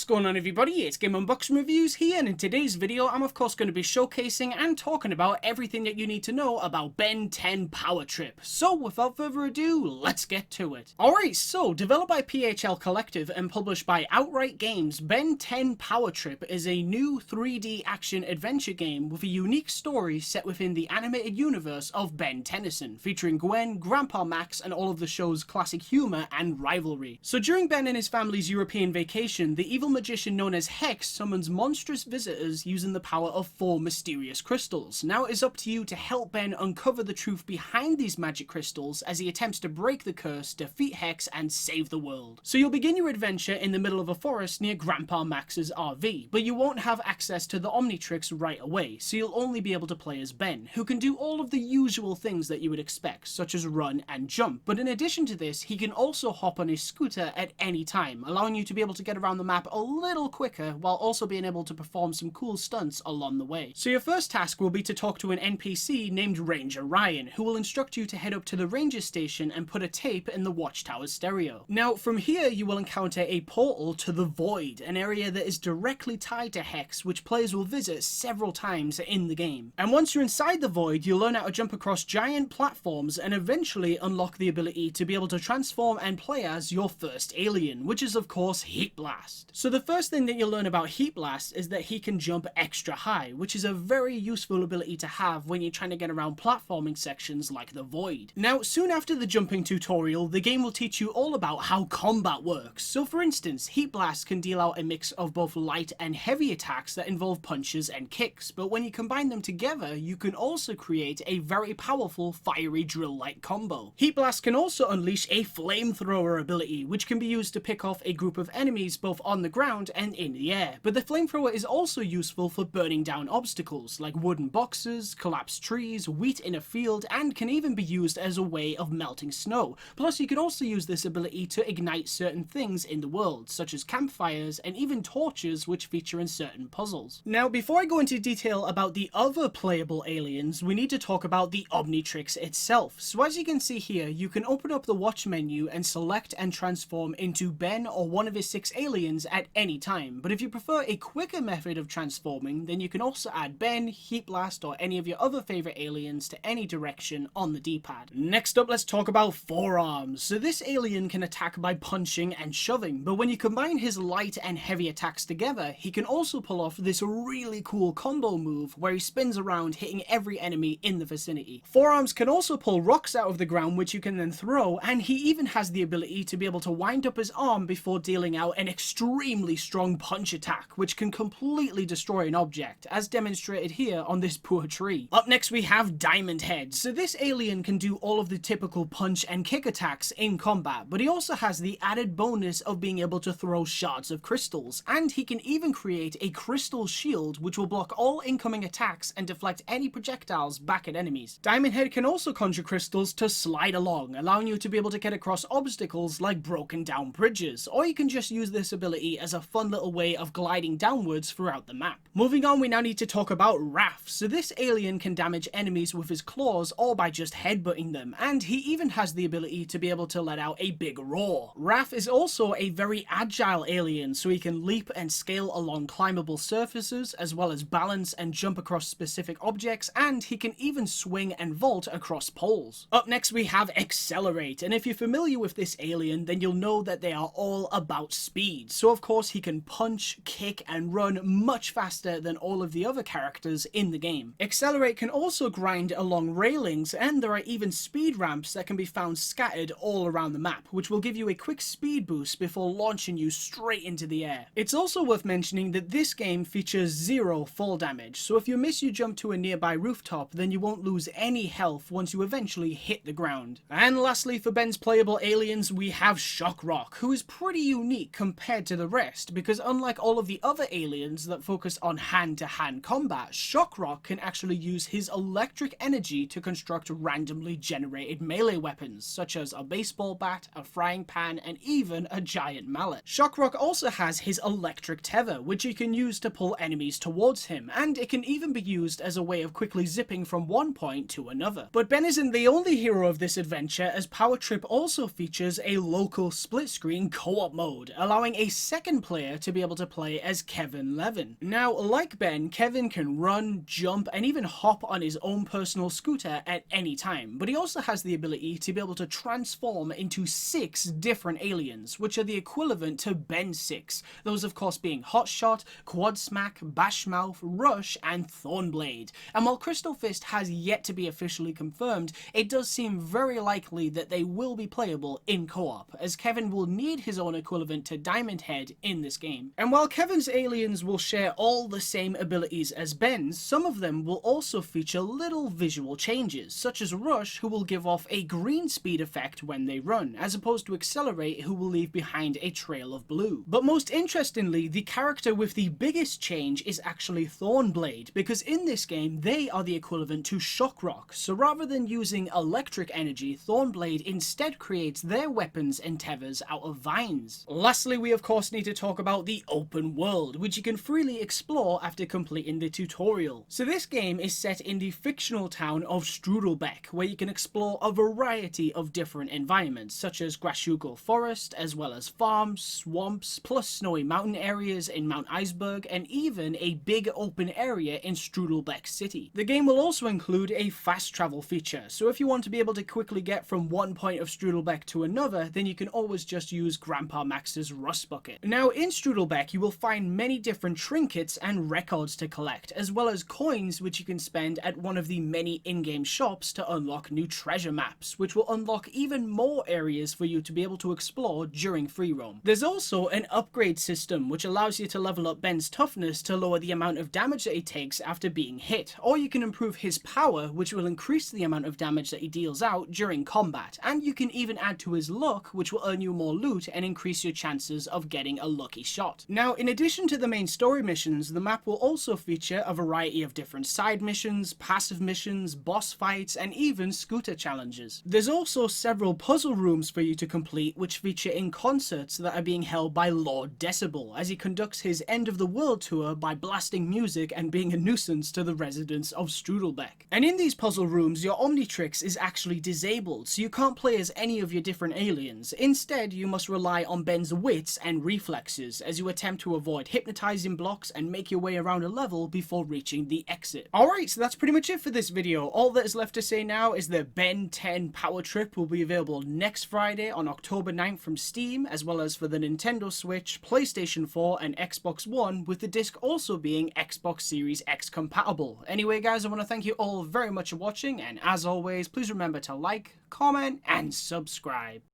What's going on, everybody? It's Game Unboxing Reviews here, and in today's video I'm of course going to be showcasing and talking about everything that you need to know about Ben 10 Power Trip. So without further ado, let's get to it. Alright, so developed by PHL Collective and published by Outright Games, Ben 10 Power Trip is a new 3D action adventure game with a unique story set within the animated universe of Ben Tennyson, featuring Gwen, Grandpa Max, and all of the show's classic humor and rivalry. So during Ben and his family's European vacation, the evil magician known as Hex summons monstrous visitors using the power of 4 mysterious crystals. Now it is up to you to help Ben uncover the truth behind these magic crystals as he attempts to break the curse, defeat Hex, and save the world. So you'll begin your adventure in the middle of a forest near Grandpa Max's RV, but you won't have access to the Omnitrix right away, so you'll only be able to play as Ben, who can do all of the usual things that you would expect, such as run and jump. But in addition to this, he can also hop on his scooter at any time, allowing you to be able to get around the map a little quicker while also being able to perform some cool stunts along the way. So your first task will be to talk to an NPC named Ranger Ryan, who will instruct you to head up to the ranger station and put a tape in the watchtower's stereo. Now from here you will encounter a portal to the Void, an area that is directly tied to Hex, which players will visit several times in the game. And once you're inside the Void, you'll learn how to jump across giant platforms and eventually unlock the ability to be able to transform and play as your first alien, which is of course Heatblast. So the first thing that you'll learn about Heatblast is that he can jump extra high, which is a very useful ability to have when you're trying to get around platforming sections like the Void. Now soon after the jumping tutorial, the game will teach you all about how combat works. So for instance, Heatblast can deal out a mix of both light and heavy attacks that involve punches and kicks, but when you combine them together, you can also create a very powerful fiery drill-like combo. Heatblast can also unleash a flamethrower ability, which can be used to pick off a group of enemies both on the ground and in the air. But the flamethrower is also useful for burning down obstacles like wooden boxes, collapsed trees, wheat in a field, and can even be used as a way of melting snow. Plus you can also use this ability to ignite certain things in the world, such as campfires and even torches, which feature in certain puzzles. Now before I go into detail about the other playable aliens, we need to talk about the Omnitrix itself. So as you can see here, you can open up the watch menu and select and transform into Ben or one of his 6 aliens at any time. But if you prefer a quicker method of transforming, then you can also add Ben, Heatblast, or any of your other favorite aliens to any direction on the D-pad. Next up, let's talk about Forearms. So this alien can attack by punching and shoving, but when you combine his light and heavy attacks together, he can also pull off this really cool combo move where he spins around hitting every enemy in the vicinity. Forearms can also pull rocks out of the ground, which you can then throw, and he even has the ability to be able to wind up his arm before dealing out an extremely strong punch attack, which can completely destroy an object, as demonstrated here on this poor tree. Up next we have Diamondhead. So this alien can do all of the typical punch and kick attacks in combat, but he also has the added bonus of being able to throw shards of crystals, and he can even create a crystal shield which will block all incoming attacks and deflect any projectiles back at enemies. Diamondhead can also conjure crystals to slide along, allowing you to be able to get across obstacles like broken down bridges, or you can just use this ability as a fun little way of gliding downwards throughout the map. Moving on, we now need to talk about Raph. So this alien can damage enemies with his claws or by just headbutting them, and he even has the ability to be able to let out a big roar. Raph is also a very agile alien, so he can leap and scale along climbable surfaces, as well as balance and jump across specific objects, and he can even swing and vault across poles. Up next we have Accelerate, and if you're familiar with this alien, then you'll know that they are all about speed. So of course he can punch, kick, and run much faster than all of the other characters in the game. Accelerate can also grind along railings, and there are even speed ramps that can be found scattered all around the map, which will give you a quick speed boost before launching you straight into the air. It's also worth mentioning that this game features 0 fall damage, so if you miss your jump to a nearby rooftop, then you won't lose any health once you eventually hit the ground. And lastly, for Ben's playable aliens, we have Shockrock, who is pretty unique compared to the rest, because unlike all of the other aliens that focus on hand-to-hand combat, Shockrock can actually use his electric energy to construct randomly generated melee weapons, such as a baseball bat, a frying pan, and even a giant mallet. Shockrock also has his electric tether, which he can use to pull enemies towards him, and it can even be used as a way of quickly zipping from one point to another. But Ben isn't the only hero of this adventure, as Power Trip also features a local split-screen co-op mode, allowing a second second player to be able to play as Kevin Levin. Now, like Ben, Kevin can run, jump, and even hop on his own personal scooter at any time, but he also has the ability to be able to transform into 6 different aliens, which are the equivalent to Ben 6, those of course being Hotshot, Quad Smack, Bashmouth, Rush, and Thornblade. And while Crystal Fist has yet to be officially confirmed, it does seem very likely that they will be playable in co-op, as Kevin will need his own equivalent to Diamondhead in this game. And while Kevin's aliens will share all the same abilities as Ben's, some of them will also feature little visual changes, such as Rush, who will give off a green speed effect when they run, as opposed to Accelerate, who will leave behind a trail of blue. But most interestingly, the character with the biggest change is actually Thornblade, because in this game they are the equivalent to Shockrock, so rather than using electric energy, Thornblade instead creates their weapons and tethers out of vines. Lastly, we of course need to talk about the open world, which you can freely explore after completing the tutorial. So this game is set in the fictional town of Strudelbeck, where you can explore a variety of different environments, such as Grashugel Forest, as well as farms, swamps, plus snowy mountain areas in Mount Iceberg, and even a big open area in Strudelbeck City. The game will also include a fast travel feature, so if you want to be able to quickly get from one point of Strudelbeck to another, then you can always just use Grandpa Max's Rust Bucket. Now in Strudelbeck you will find many different trinkets and records to collect, as well as coins which you can spend at one of the many in-game shops to unlock new treasure maps, which will unlock even more areas for you to be able to explore during free roam. There's also an upgrade system which allows you to level up Ben's toughness to lower the amount of damage that he takes after being hit, or you can improve his power, which will increase the amount of damage that he deals out during combat, and you can even add to his luck, which will earn you more loot and increase your chances of getting a lucky shot. Now, in addition to the main story missions, the map will also feature a variety of different side missions, passive missions, boss fights, and even scooter challenges. There's also several puzzle rooms for you to complete, which feature in concerts that are being held by Lord Decibel, as he conducts his End of the World tour by blasting music and being a nuisance to the residents of Strudelbeck. And in these puzzle rooms, your Omnitrix is actually disabled, so you can't play as any of your different aliens. Instead, you must rely on Ben's wits and reflexes as you attempt to avoid hypnotizing blocks and make your way around a level before reaching the exit. Alright, so that's pretty much it for this video. All that is left to say now is that Ben 10 Power Trip will be available next Friday on October 9th from Steam, as well as for the Nintendo Switch, PlayStation 4 and Xbox One, with the disc also being Xbox Series X compatible. Anyway guys, I want to thank you all very much for watching, and as always, please remember to like, comment and subscribe.